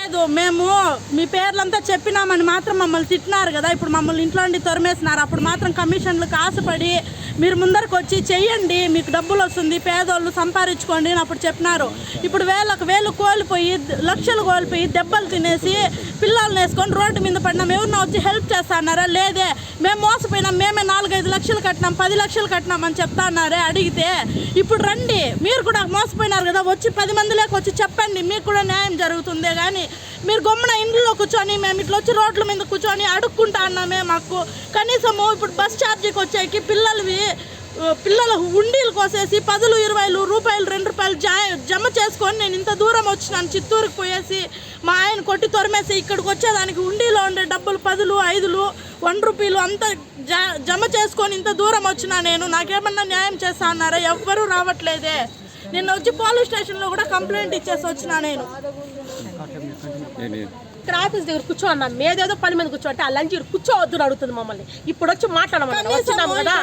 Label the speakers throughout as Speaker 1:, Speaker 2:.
Speaker 1: లేదు, మేము మీ పేర్లంతా చెప్పినామని మాత్రం మమ్మల్ని తిట్టినారు కదా, ఇప్పుడు మమ్మల్ని ఇంట్లో నుండి తరిమేసినారు. అప్పుడు మాత్రం కమిషన్లకు ఆశపడి మీరు ముందరకు వచ్చి చెయ్యండి, మీకు డబ్బులు వస్తుంది, పేదోళ్ళు సంపాదించుకోండి అని అప్పుడు చెప్పినారు. ఇప్పుడు వేలు కోల్పోయి లక్షలు కోల్పోయి దెబ్బలు తినేసి పిల్లల్ని వేసుకొని రోడ్డు మీద పడినాం. ఎవరినా వచ్చి హెల్ప్ చేస్తాన్నారా? లేదే. మేము మోసపోయినాం, మేమే 4-5 లక్షలు కట్టినాం, 10 లక్షలు కట్టినాం అని చెప్తాన్నారే. అడిగితే ఇప్పుడు రండి, మీరు కూడా మోసపోయినారు కదా, వచ్చి 10 మందిలోకి వచ్చి చెప్పండి, మీకు కూడా న్యాయం జరుగుతుందే. కానీ మీరు గమ్మున ఇంట్లో కూర్చొని మేము ఇట్లా వచ్చి రోడ్ల మీద కూర్చొని అడుక్కుంటా అన్నామే. మాకు కనీసము ఇప్పుడు బస్ ఛార్జీకి వచ్చేకి పిల్లల ఉండీలు కోసేసి 10, 20 రూపాయలు, 2 రూపాయలు జమ చేసుకొని నేను ఇంత దూరం వచ్చినాను. చిత్తూరుకి పోయేసి మా ఆయన కొట్టి తొరమేసి ఇక్కడికి వచ్చేదానికి ఉండీలో ఉండే డబ్బులు 10, 5, 1 రూపాయలు అంతా జమ చేసుకొని ఇంత దూరం వచ్చినా నేను. నాకేమన్నా న్యాయం చేస్తా అన్నారా? ఎవ్వరూ రావట్లేదే. నిన్న వచ్చి పోలీస్ స్టేషన్లో కూడా కంప్లైంట్ ఇచ్చేసి వచ్చినా నేను.
Speaker 2: ఇక్కడ ఆఫీస్ దగ్గర కూర్చో అన్నాం, మేదేదో పని మీద కూర్చోంటే ఆ లంచ్ కూర్చోవద్దు అడుగుతుంది మమ్మల్ని. ఇప్పుడు వచ్చి మాట్లాడమన్నా వచ్చినాము కదా,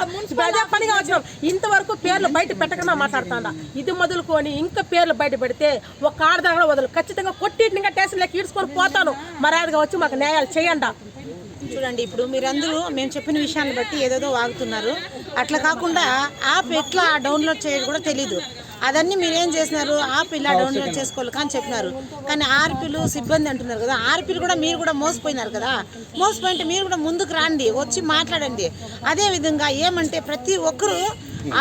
Speaker 2: అదే పనిగా వచ్చినాం. ఇంతవరకు పేర్లు బయట పెట్టకుండా మాట్లాడుతాడా. ఇది మొదలుకొని ఇంకా పేర్లు బయట పెడితే ఒక ఆడదా కూడా వదలు, ఖచ్చితంగా కొట్టిగా స్టేషన్లోకి ఈడ్చుకొని పోతాను. మర్యాదగా వచ్చి మాకు న్యాయాలు చేయండి.
Speaker 3: చూడండి, ఇప్పుడు మీరందరూ మేము చెప్పిన విషయాన్ని బట్టి ఏదేదో వాగుతున్నారు. అట్లా కాకుండా యాప్ ఎట్లా డౌన్లోడ్ చేయడం కూడా తెలీదు. అదన్నీ మీరేం చేసినారు, యాప్ ఇలా డౌన్లోడ్ చేసుకోవాలి కానీ చెప్పినారు. కానీ ఆర్పీలు సిబ్బంది అంటున్నారు కదా, ఆర్పీలు కూడా మీరు కూడా మోసపోయినారు కదా. మోసపోయింటే మీరు కూడా ముందుకు రండి, వచ్చి మాట్లాడండి. అదేవిధంగా ఏమంటే ప్రతి ఒక్కరూ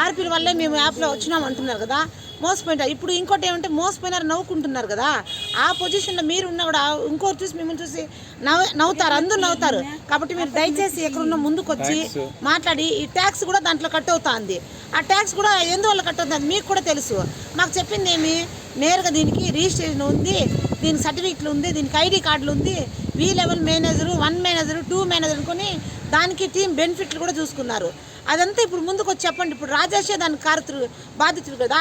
Speaker 3: ఆర్పీల వల్లే మేము యాప్లో వచ్చినాం అంటున్నారు కదా, మోసపోయింటారు. ఇప్పుడు ఇంకోటి ఏమంటే మోసపోయినారు నవ్వుకుంటున్నారు కదా. ఆ పొజిషన్లో మీరు ఉన్నా కూడా ఇంకోటి చూసి మిమ్మల్ని చూసి నవ్వుతారు, అందరూ నవ్వుతారు. కాబట్టి మీరు దయచేసి ఎక్కడున్నా ముందుకు వచ్చి మాట్లాడి, ఈ ట్యాక్స్ కూడా దాంట్లో కట్ అవుతుంది. ఆ ట్యాక్స్ కూడా ఎందువల్ల కట్ అవుతుంది మీకు కూడా తెలుసు. మాకు చెప్పింది ఏమి, నేరుగా దీనికి రిజిస్ట్రేషన్ ఉంది, దీనికి సర్టిఫికెట్లు ఉంది, దీనికి ఐడి కార్డులు ఉంది, V11 మేనేజరు, 1 మేనేజరు, 2 మేనేజర్ అనుకొని దానికి టీం బెనిఫిట్లు కూడా చూసుకున్నారు. అదంతా ఇప్పుడు ముందుకు వచ్చి చెప్పండి. ఇప్పుడు రాజేషే దానికి బాధితులు కదా.